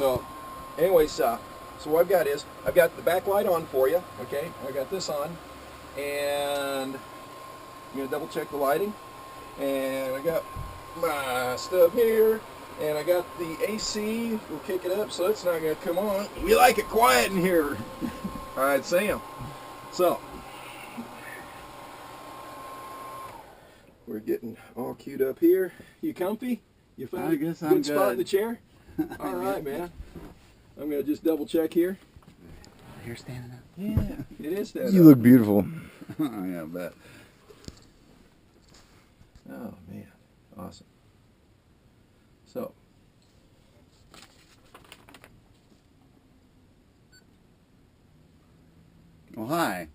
So, anyways, so what I've got is, I've got the backlight on for you, okay? I got this on, and I'm going to double check the lighting. And I got my stuff here, and I got the AC. We'll kick it up so it's not going to come on. We like it quiet in here. All right, Sam. So, we're getting all queued up here. You comfy? You found a good spot in the chair? All right, man. I'm going to just double check here. You're standing up? Yeah, it is standing up. You look beautiful. Yeah, I bet. Oh, man. Awesome. So, well, hi.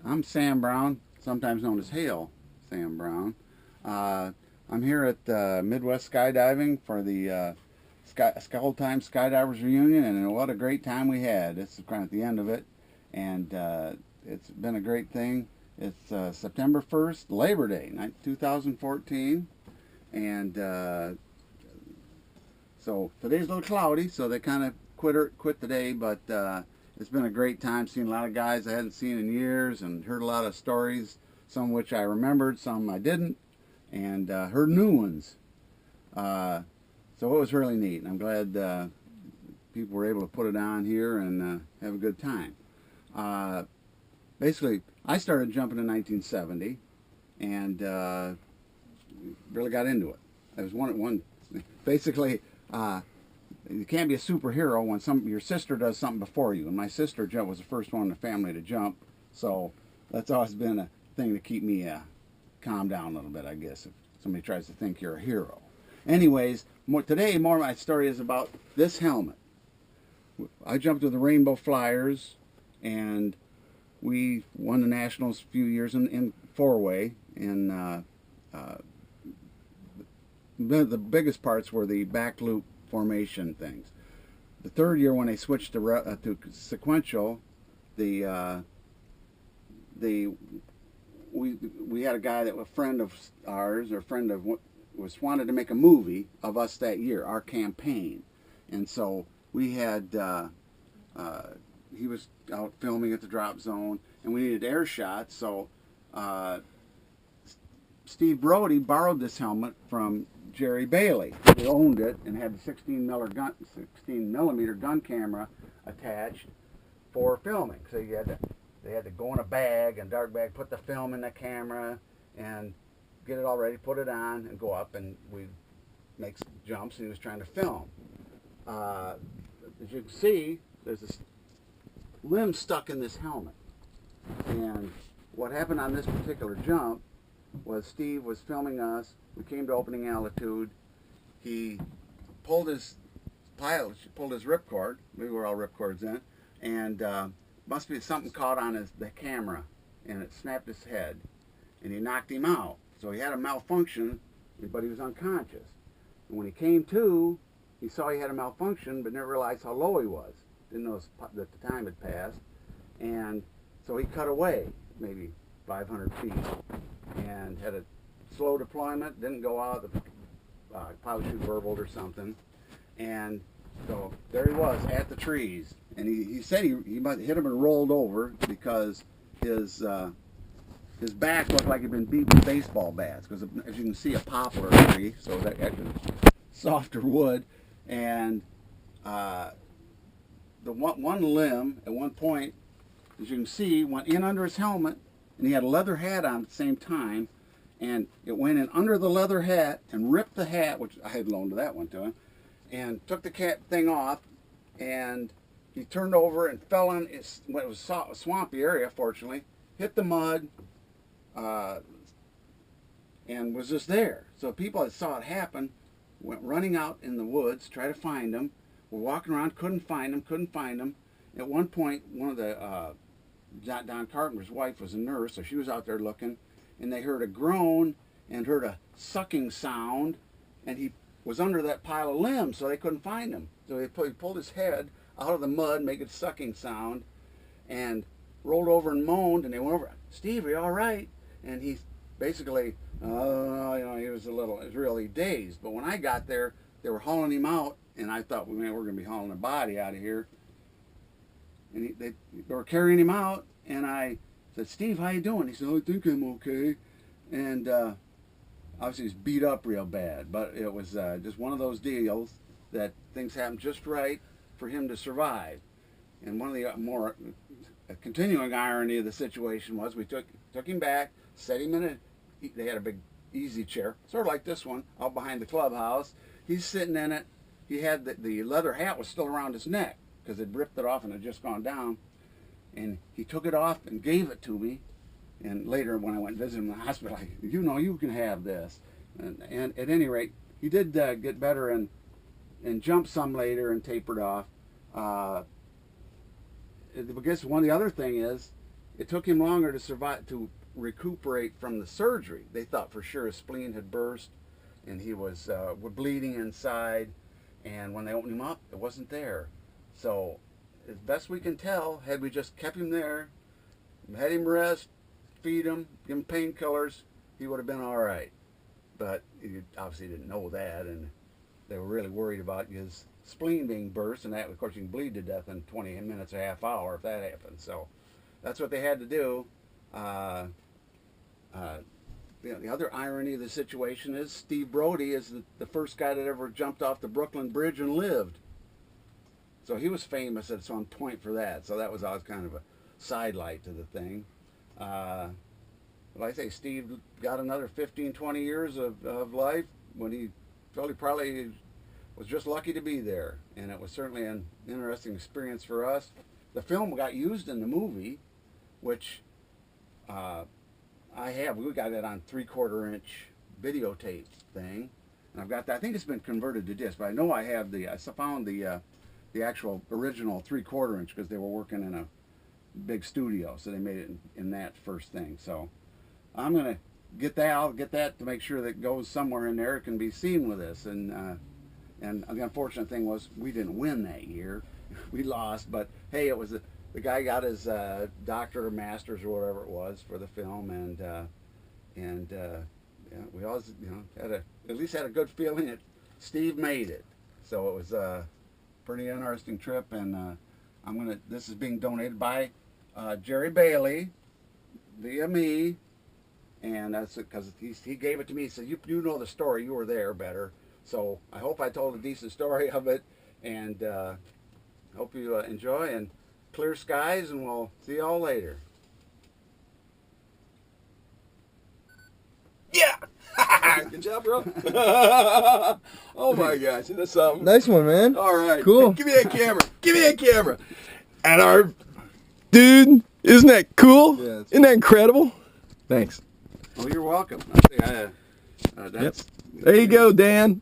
I'm Sam Brown, sometimes known as Hale Sam Brown. I'm here at Midwest Skydiving for the Old-Time Skydivers Reunion, and what a great time we had. This is kind of at the end of it, and it's been a great thing. It's September 1st, Labor Day, 2014, and so today's a little cloudy, so they kind of quit today, but it's been a great time seeing a lot of guys I hadn't seen in years and heard a lot of stories, some of which I remembered, some I didn't, and heard new ones. So it was really neat, and I'm glad people were able to put it on here and have a good time. Basically, I started jumping in 1970 and really got into it. I was basically, you can't be a superhero when your sister does something before you. And my sister was the first one in the family to jump, so that's always been a thing to keep me calm down a little bit, I guess, if somebody tries to think you're a hero. Anyways, today more of my story is about this helmet. I jumped with the Rainbow Flyers, and we won the Nationals a few years in four-way, and the biggest parts were the back loop formation things. The third year when they switched to sequential, we had a guy that was a friend of ours, or friend of wanted to make a movie of us that year, our campaign, and so we had he was out filming at the drop zone, and we needed air shots, so Steve Brody borrowed this helmet from Jerry Bailey, who owned it and had the 16 millimeter gun camera attached for filming. So they had to go in a bag, and dark bag, put the film in the camera, and get it all ready, put it on, and go up, and we make jumps, and he was trying to film. As you can see, there's this limb stuck in this helmet. And what happened on this particular jump was Steve was filming us. We came to opening altitude. He pulled his ripcord. We were all ripcords then, and must be something caught on the camera, and it snapped his head, and he knocked him out. So he had a malfunction, but he was unconscious. And when he came to, he saw he had a malfunction, but never realized how low he was. Didn't know that the time had passed, and so he cut away, maybe 500 feet, and had a slow deployment. Didn't go out. The pilot chute burbled or something, and so there he was at the trees. And he said he might hit him and rolled over because his back looked like he'd been beat with baseball bats, because as you can see, a poplar tree, so that softer wood, and the one limb at one point, as you can see, went in under his helmet, and he had a leather hat on at the same time, and it went in under the leather hat and ripped the hat, which I had loaned that one to him, and took the thing off, and he turned over and fell in. It was a swampy area, fortunately, hit the mud, and was just there. So people that saw it happen went running out in the woods, try to find him. We're walking around, couldn't find him. At one point, one of the Don Carpenter's wife was a nurse, so she was out there looking, and they heard a groan and heard a sucking sound, and he was under that pile of limbs, so they couldn't find him. So he pulled his head out of the mud, making a sucking sound, and rolled over and moaned, and they went over, "Steve, are you all right?" And he basically, he was really dazed. But when I got there, they were hauling him out, and I thought, well, man, we're going to be hauling a body out of here. And they were carrying him out, and I said, Steve, how you doing? He said, oh, I think I'm okay. And obviously he's beat up real bad, but it was just one of those deals that things happened just right for him to survive. And one of the more continuing irony of the situation was we took him back, set him in they had a big easy chair, sort of like this one, out behind the clubhouse. He's sitting in it. He had the leather hat was still around his neck because it ripped it off and had just gone down. And he took it off and gave it to me. And later when I went and visited him in the hospital, you can have this. And at any rate, he did get better and jumped some later and tapered off. I guess one of the other thing is, it took him longer to survive, to recuperate from the surgery. They thought for sure his spleen had burst, and he was bleeding inside. And when they opened him up, it wasn't there. So, as best we can tell, had we just kept him there, had him rest, feed him, give him painkillers, he would have been all right. But he obviously didn't know that, and they were really worried about his spleen being burst, and that, of course, you can bleed to death in 20 minutes, a half hour if that happens. So that's what they had to do. The other irony of the situation is Steve Brody is the first guy that ever jumped off the Brooklyn Bridge and lived. So he was famous at some point for that. So that was always kind of a sidelight to the thing. Like I say, Steve got another 15, 20 years of life when he felt he probably was just lucky to be there. And it was certainly an interesting experience for us. The film got used in the movie, which we got it on 3/4 inch videotape thing. And I've got that. I think it's been converted to disc, but I know I found the actual original 3/4 inch because they were working in a big studio, so they made it in that first thing. So I'm gonna get that. I'll get that to make sure that it goes somewhere in there. It can be seen with this. And the unfortunate thing was we didn't win that year. We lost, but hey, it was the guy got his doctorate or master's or whatever it was for the film, and yeah, we always at least had a good feeling that Steve made it. So it was a pretty interesting trip, and this is being donated by Jerry Bailey via me, and that's because he gave it to me. He said, you know the story, you were there better. So I hope I told a decent story of it, and hope you enjoy, and clear skies, and we'll see y'all later. Yeah! Good job, bro. Oh my gosh, that's something. Nice one, man. All right. Cool. Give me that camera. Give me that camera. And our dude, isn't that cool? Yeah, isn't that incredible? Thanks. Oh, you're welcome. Yep. There you go, Dan.